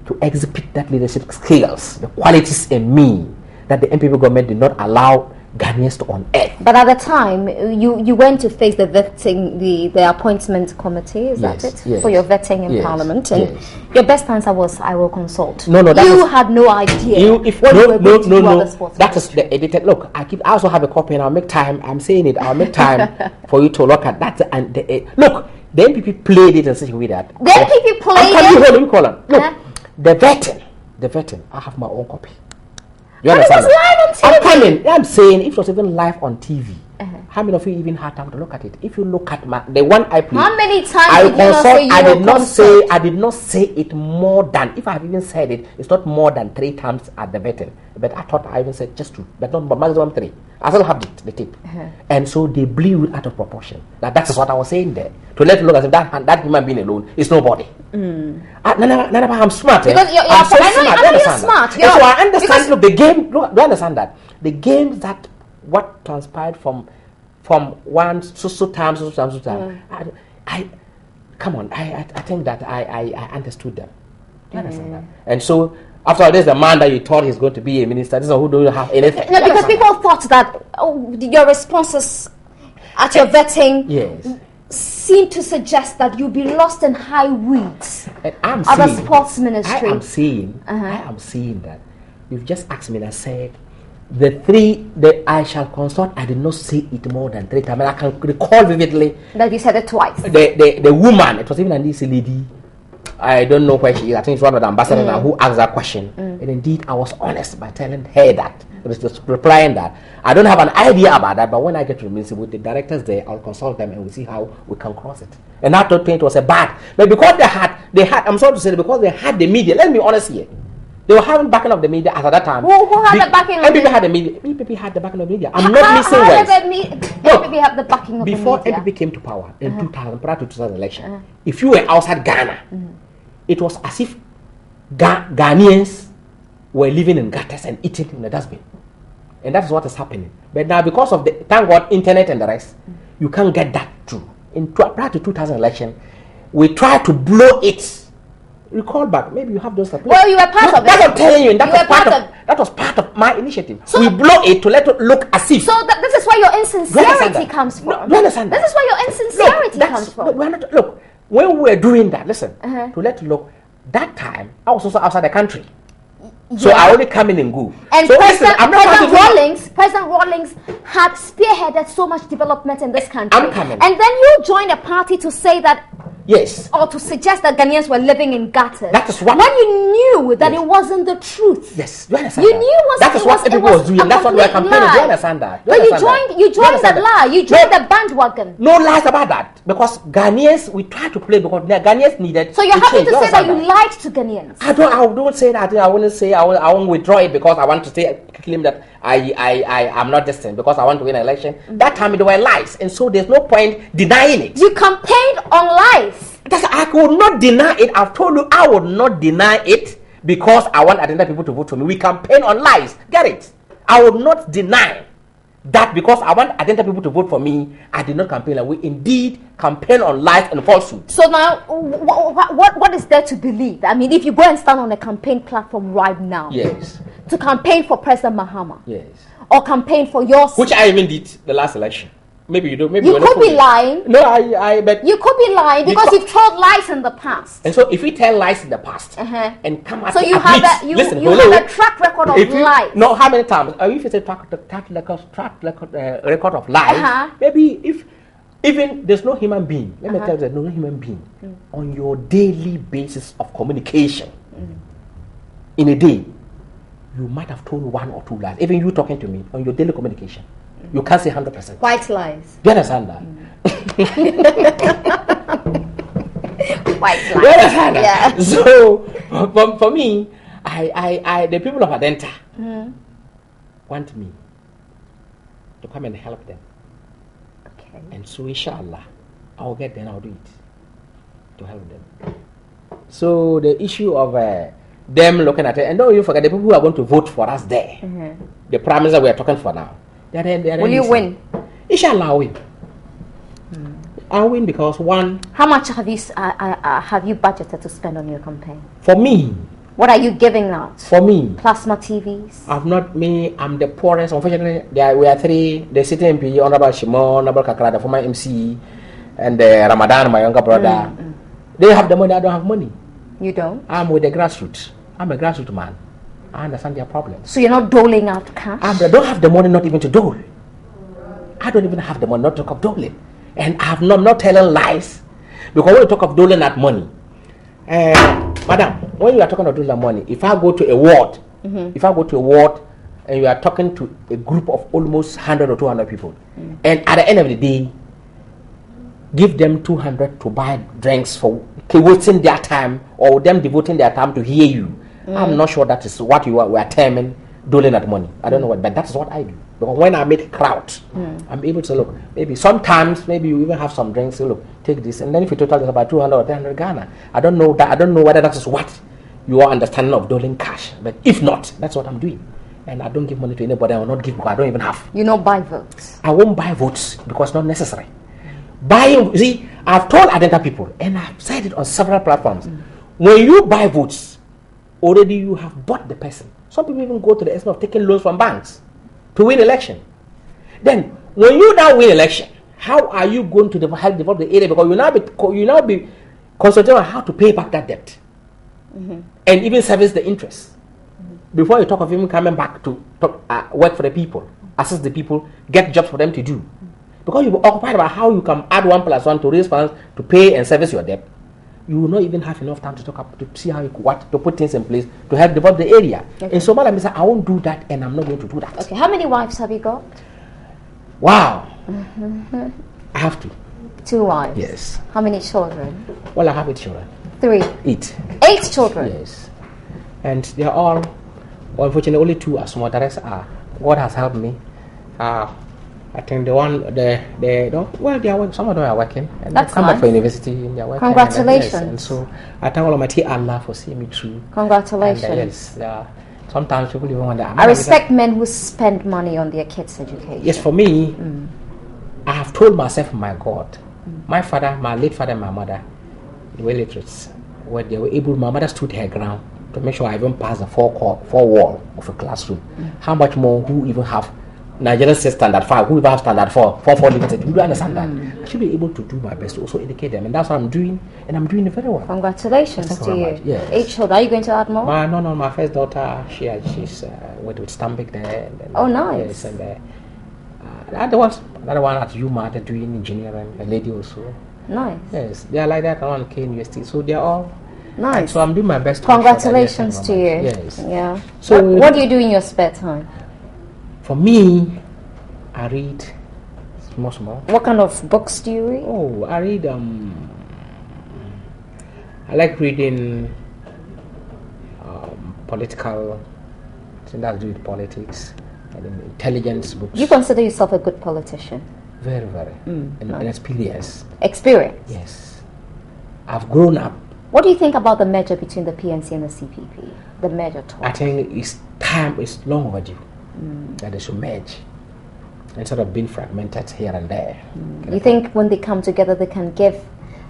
to exhibit that leadership skills, the qualities in me that the MPP government did not allow Ghanaians to unearth. But at the time, you went to face the vetting, the appointment committee, is that it? Yes. For your vetting in Parliament. And your best answer was, I will consult. No, you had no idea. No. That is the edited. Look, I also have a copy and I'll make time. I'm saying it. I'll make time for you to look at that. And look, the MPP played it in such a way that. The MPP played it? Let me call on. Look, the vetting, I have my own copy. You but understand? It was live on TV. I'm coming. I'm saying if it was even live on TV, how many of you even had time to look at it? If you look at the one I played, how many times did you not say you I did not say it more than, if I have even said it, it's not more than 3 times at the vetting. But I thought I even said just 2, but not maximum 3. I still have the tape. And so they blew it out of proportion. That is what I was saying there. To let it look as if that human being alone is nobody. I'm smart. Because I'm so smart. I know you're smart. So I understand. Look, the game. Look, do you understand that the games that what transpired from one so time. I come on. I think that I understood them. Do you understand that? And so. After all, there's the man that you thought he's going to be a minister. This is who don't have anything. No, because people thought that your responses at your vetting, yes, seem to suggest that you'll be lost in high weeds I'm of the saying, sports ministry. I am saying that you've just asked me and I said the I shall consult. I did not say it more than 3 times. I can recall vividly that you said it twice. The woman, it was even an easy lady. I don't know where she is. I think it's one of the ambassadors who asked that question. And indeed, I was honest by telling her that. It was just replying that. I don't have an idea about that, but when I get to the ministry with the directors there, I'll consult them and we'll see how we can cross it. And I thought it was a bad. But because they had, I'm sorry to say, because they had the media, let's be honest here. They were having backing of the media at that time. Who had the backing of the media? MPP had the media. MPP had the backing of the media. I'm not missing words. How did MPP have the backing of the media? Before MPP came to power in 2000, prior to 2000 election, if you were outside Ghana, it was as if Ghanaians were living in gutters and eating in the dustbin. And that's what is happening. But now because of the, thank God, internet and the rest, you can't get that through. Prior to 2000 election, we tried to blow it. Recall back, maybe you have those. Well, you were part of it. That's what I'm telling you, and that was part of my initiative. So we blow it to let it look as if. So this is where your insincerity comes from. No, you understand that? This is where your insincerity comes from. We're not, look, when we were doing that, listen, to let it look, that time, I was also outside the country. So I only come in and go. And so President Rawlings had spearheaded so much development in this country. I'm coming. And then you joined a party to say that, yes, or to suggest that Ghanaians were living in gutters. That is what. When you knew that it wasn't the truth. Yes, you understand. You knew that is what people was doing. That's what we are campaigning. Do you understand that? But you joined that lie. You joined the bandwagon. No lies about that, because Ghanaians, we try to play because Ghanaians needed. So you're happy to say that you lied to Ghanaians? I don't say that. I wouldn't say. I won't withdraw it because I want to claim that I am not destined because I want to win an election. That time there were lies, and so there's no point denying it. You campaigned on lies. I could not deny it. I've told you I would not deny it because I want identified people to vote for me. We campaign on lies. Get it? I would not deny that because I want identified people to vote for me. I did not campaign. Like we indeed campaign on lies and falsehood. So now, what is there to believe? I mean, if you go and stand on a campaign platform right now, yes, to campaign for President Mahama, yes, or campaign for your seat, which I even did the last election. Maybe you don't. Maybe you could be lying. No, but you could be lying because you've told lies in the past. And so, if we tell lies in the past and come out, so you have a track record of lies. No, how many times? If it's a track record of lies, maybe if even there's no human being. Let me tell you, there's no human being on your daily basis of communication in a day. You might have told 1 or 2 lies. Even you talking to me on your daily communication. You can't say 100%. White lies. Do you understand that? White lies. Do you understand that? Yeah. So, for me, I the people of Adenta want me to come and help them. Okay. And so, inshallah, I'll get there and I'll do it to help them. So, the issue of them looking at it, and don't you forget the people who are going to vote for us there, the prime minister we are talking for now. Will you win? Inshallah, I'll win. I'll win because one. How much have you budgeted to spend on your campaign? For me. What are you giving out? For me. Plasma TVs. I'm the poorest. Unfortunately, we are 3. The sitting MP, Honorable Shimon, Honorable Kakra, the former MC, and Ramadan, my younger brother. They have the money. I don't have money. You don't? I'm with the grassroots. I'm a grassroots man. I understand their problems. So you're not doling out cash? I don't have the money not even to dole. I don't even have the money not to talk of doling. And I'm not telling lies. Because when you talk of doling out money, madam, when you are talking of doling money, if I go to a ward, and you are talking to a group of almost 100 or 200 people, and at the end of the day, give them 200 to buy drinks for devoting their time, or them devoting their time to hear you. I'm not sure that is what we are terming doling out money. I don't know what, but that's what I do. Because when I make crowd, I'm able to look. Maybe sometimes, maybe you even have some drinks. So look, take this, and then if you total it's about 200 or 300 Ghana. I don't know that. I don't know whether that is what your understanding of doling cash. But if not, that's what I'm doing. And I don't give money to anybody. I will not give because I don't even have. You don't buy votes. I won't buy votes because it's not necessary. Buying, see, I've told Adenta people, and I've said it on several platforms. When you buy votes, already you have bought the person. Some people even go to the extent of taking loans from banks to win election. Then, when you now win election, how are you going to help develop the area? Because you now be concentrating on how to pay back that debt, and even service the interest. Before you talk of even coming back to work for the people, assist the people, get jobs for them to do. Because you're occupied about how you can add 1 + 1 to raise funds to pay and service your debt, you will not even have enough time to see how to put things in place to help develop the area. Okay. And so Mallam Isa, I won't do that, and I'm not going to do that. Okay, how many wives have you got? Wow. I have 2. 2 wives. Yes. How many children? Well, I have 8 children. 3. 8. 8 children. Yes. And they are all, well, unfortunately, only 2 are small. The rest are. God has helped me. I think they are, some of them are working. And That's they come nice. back for university and they are working. Congratulations. And so I thank Almighty Allah for seeing me through. Congratulations. And, yes, sometimes people even wonder. I respect men who spend money on their kids' education. Yes, for me, I have told myself, my God, my father, my late father, and my mother, they were literates. Where they were able, my mother stood her ground to make sure I even passed the four wall of a classroom. How much more who even have Nigerian says standard 5, who even have standard 4 limited? You do understand that? I should be able to do my best to also educate them, and that's what I'm doing, and I'm doing it very well. Congratulations to you. Yes. 8 children. Are you going to add more? No, my first daughter, she's with Stambik there. And Oh, nice. Yes, and the other one at UMA, they're doing engineering, a lady also. Nice. Yes, they are like that around K University, so they're all nice. So I'm doing my best. Congratulations to you. Yes. Yeah. So what do you do in your spare time? For me, I read small. What kind of books do you read? Oh, I read I like reading political, things that do with politics and intelligence books. You consider yourself a good politician? Very, very. And experience. Experience? Yes. I've grown up. What do you think about the merger between the PNC and the CPP? The merger talk? I think it's long overdue that they should merge instead of being fragmented here and there. You think when they come together they can give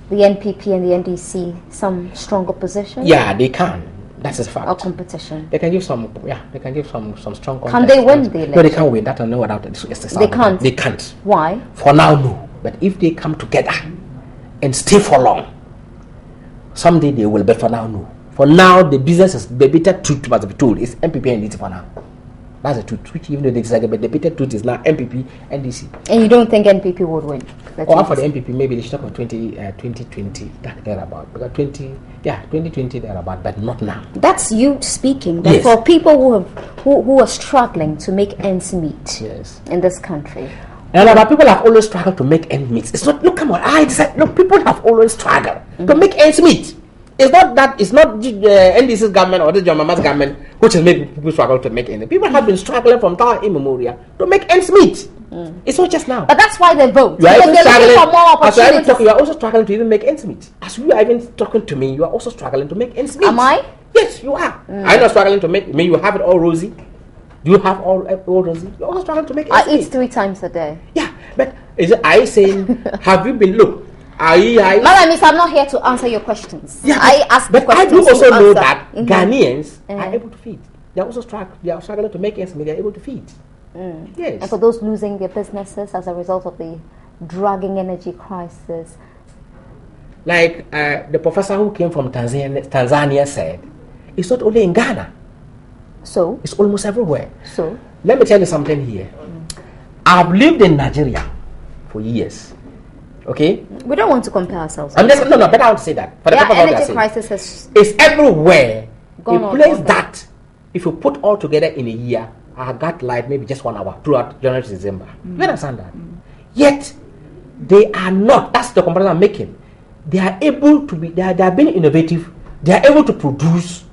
the NPP and the NDC some stronger position? Yeah, they can. That's a fact. Or competition? They can give some strong contest. Can they win the election? No, they can't win. That I know without it. They can't? They can't. Why? For now, no. But if they come together and stay for long, someday they will, but for now, no. For now, the business is the bitter truth must be told. It's MPP and NDC for now. That's the truth, which even though they disagree, but the bitter truth is now MPP and NDC. And you don't think NPP would win? Or for the MPP, maybe they should talk of 2020, thereabout. Because 2020 thereabout, but not now. That's you speaking. But Yes. for people who are struggling to make ends meet Yes. in this country. And about people have always struggled to make ends meet. It's not, look, come on, people have always struggled to make ends meet. It's not that, it's not NDC's government or the John Mama's government which is making people struggle to make ends meet. People have been struggling from time immemorial to make ends meet. It's not just now. But that's why they vote. You are Because even they're looking for more struggling, opportunities. you are also struggling to even make ends meet. As you are even talking to me, you are also struggling to make ends meet. Am I? Yes, you are. Are you not struggling to make, you have it all rosy? Do you have all rosy? You're also struggling to make ends I eat meet. 3 times a day. Yeah, but are you saying, have you been, look, Mallam Isa, I'm not here to answer your questions. Yeah, I ask but I questions. do also you know answer. that Ghanaians are able to feed. They are also struggling to make ends meet. They are able to feed. Yes. And for those losing their businesses as a result of the dragging energy crisis. Like the professor who came from Tanzania said, it's not only in Ghana. So? It's almost everywhere. So? Let me tell you something here. I've lived in Nigeria for years. Okay? We don't want to compare ourselves. But I want to say that. For the purpose of energy what I'm crisis has it's everywhere. gone A on place all that, if you put all together in a year, I got like maybe just 1 hour throughout January to December. You understand that? Yet, they are not. That's the comparison I'm making. They are able to be, they are being innovative. They are able to produce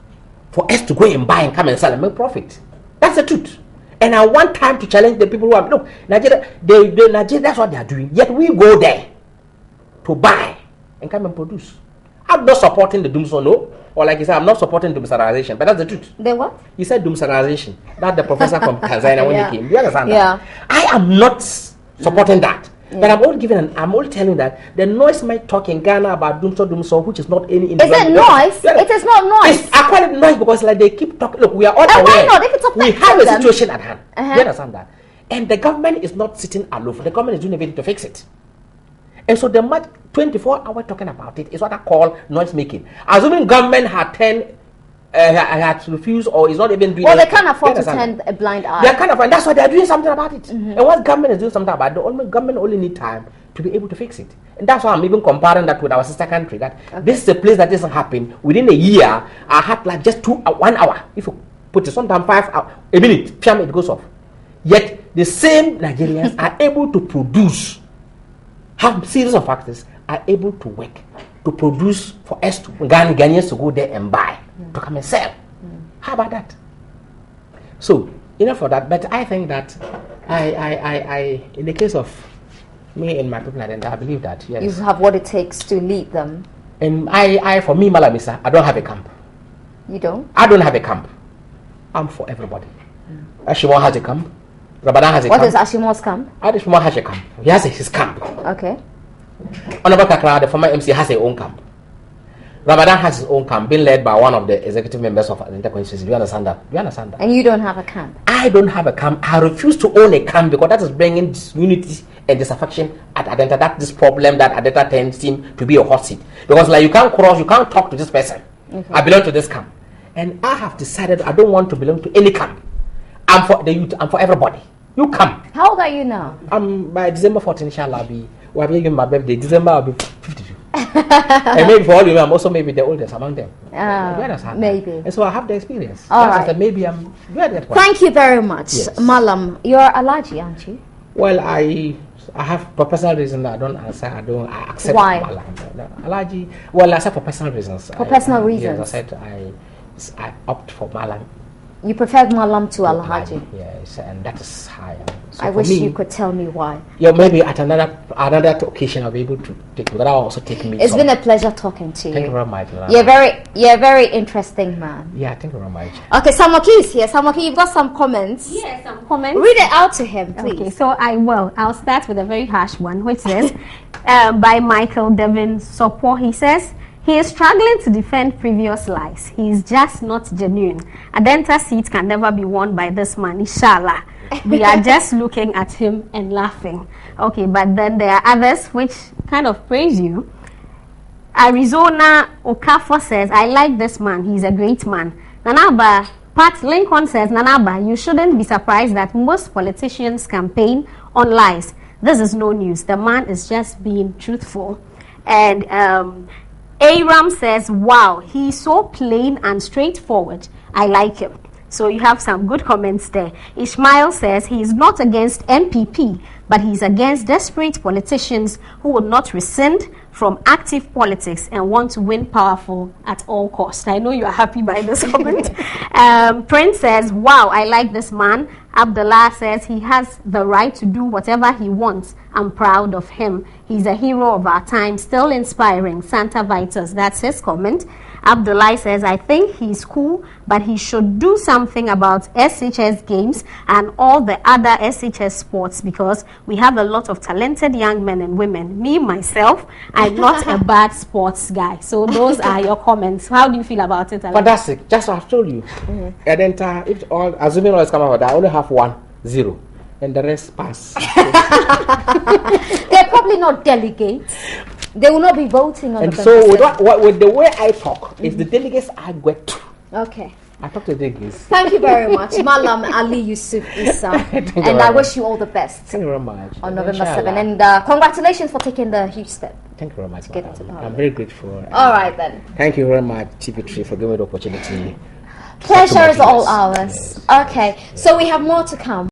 for us to go and buy and come and sell and make profit. That's the truth. And I want time to challenge the people who are, look, Nigeria, Nigeria, that's what they are doing. Yet we go there to buy and come and produce. I'm not supporting the doomsday, no. Or like you said, I'm not supporting doomsdarization, but that's the truth. The what? He said doomsdarization. That's the professor from Tanzania when he came. Do you understand Yeah. that? I am not supporting that. But I'm only telling you that the noise might talk in Ghana about doomsday, which is not any. Is it noise? It is not noise. I call it noise because like they keep talking. Look, we are all And aware. why not? If it's We have affecting a them. situation at hand. You understand that? And the government is not sitting aloof. The government is doing everything to fix it. And so the much 24 hours talking about it is what I call noise making. Assuming government had had refused or is not even doing. Well, they can't afford to turn a blind eye. They can't afford, and that's why they're doing something about it. And once government is doing something about it, the government only need time to be able to fix it. And that's why I'm even comparing that with our sister country. That this is a place that doesn't happen within a year. I had like just 1 hour. If you put it sometimes 5 hours, a minute, it goes off. Yet the same Nigerians are able to produce, have series of factors, are able to work to produce for us to Ghanaians to go there and buy, to come and sell. How about that? So enough for that. But I think that I in the case of me and my people, I believe that yes, you have what it takes to lead them. And for me, Mallam Isa, I don't have a camp. You don't? I don't have a camp. I'm for everybody. Ashimon has a camp. Ramadan has a camp. What is Ashimon's camp? Ashimon has a camp. He has his camp. Okay. Honorable Kakra, the former MC, has his own camp. Ramadan has his own camp, being led by one of the executive members of the interconstituency. Do you understand that? Do you understand that? And you don't have a camp? I don't have a camp. I refuse to own a camp because that is bringing disunity and disaffection at Adenta. That's this problem that Adenta tends him to be a hot seat. Because like you can't talk to this person. Okay. I belong to this camp. And I have decided I don't want to belong to any camp. I'm for the youth. I'm for everybody. You come. How old are you now? By December 14, inshallah, I'll be my birthday. December, I'll be 52. And maybe for all you know, I'm also maybe the oldest among them. Maybe. And so I have the experience. All right. That maybe I'm at that point. Thank you very much, yes. Mallam. You're Alhaji, aren't you? Well, I have for personal reasons I don't answer. I accept. Why? Alhaji. Well, I said for personal reasons. For personal reasons. Yes, I said I opt for Mallam. You preferred Mallam to Alhaji? Yes, and that is high. So I wish you could tell me why. Yeah, maybe at another occasion I'll be able to take. But I'll also take me. It's been a pleasure talking to you. Thank you very much. You're a very interesting man. Yeah, thank you very much. Okay, Samoki is here. Samoki, you've got some comments. Yes, some comments. Read it out to him, please. Okay, so I will. I'll start with a very harsh one, which says by Michael Devin Sopo. He says, he is struggling to defend previous lies. He is just not genuine. Adenta seat can never be won by this man, inshallah. We are just looking at him and laughing. Okay, but then there are others which kind of praise you. Arizona Okafo says, I like this man. He's a great man. Nanaba, Pat Lincoln says, Nanaba, you shouldn't be surprised that most politicians campaign on lies. This is no news. The man is just being truthful. And Aram says, wow, he's so plain and straightforward. I like him. So you have some good comments there. Ishmael says he is not against MPP, but he's against desperate politicians who will not rescind from active politics and want to win powerful at all costs. I know you are happy by this comment. Prince says, wow, I like this man. Abdullah says he has the right to do whatever he wants. I'm proud of him. He's a hero of our time, still inspiring. Santa Vitus, that's his comment. Abdullah says, I think he's cool, but he should do something about SHS games and all the other SHS sports because we have a lot of talented young men and women. Me, myself, I'm not a bad sports guy. So those are your comments. How do you feel about it, Alex? Fantastic. Just what I've told you. And then if all, assuming all is come out, I only have 1-0. And the rest pass. They're probably not delegates. They will not be voting on and the so with the way I talk, if the delegates are good, okay. I talk to the delegates. Thank you very much, Mallam Ali Yusuf Isa, and I wish you all the best. Thank you very much. On November 7, and congratulations for taking the huge step. Thank you very much. To get into I'm very grateful. All right then. Thank you very much, TV3, for giving me the opportunity. Pleasure is all ours. Yes. Okay, so we have more to come.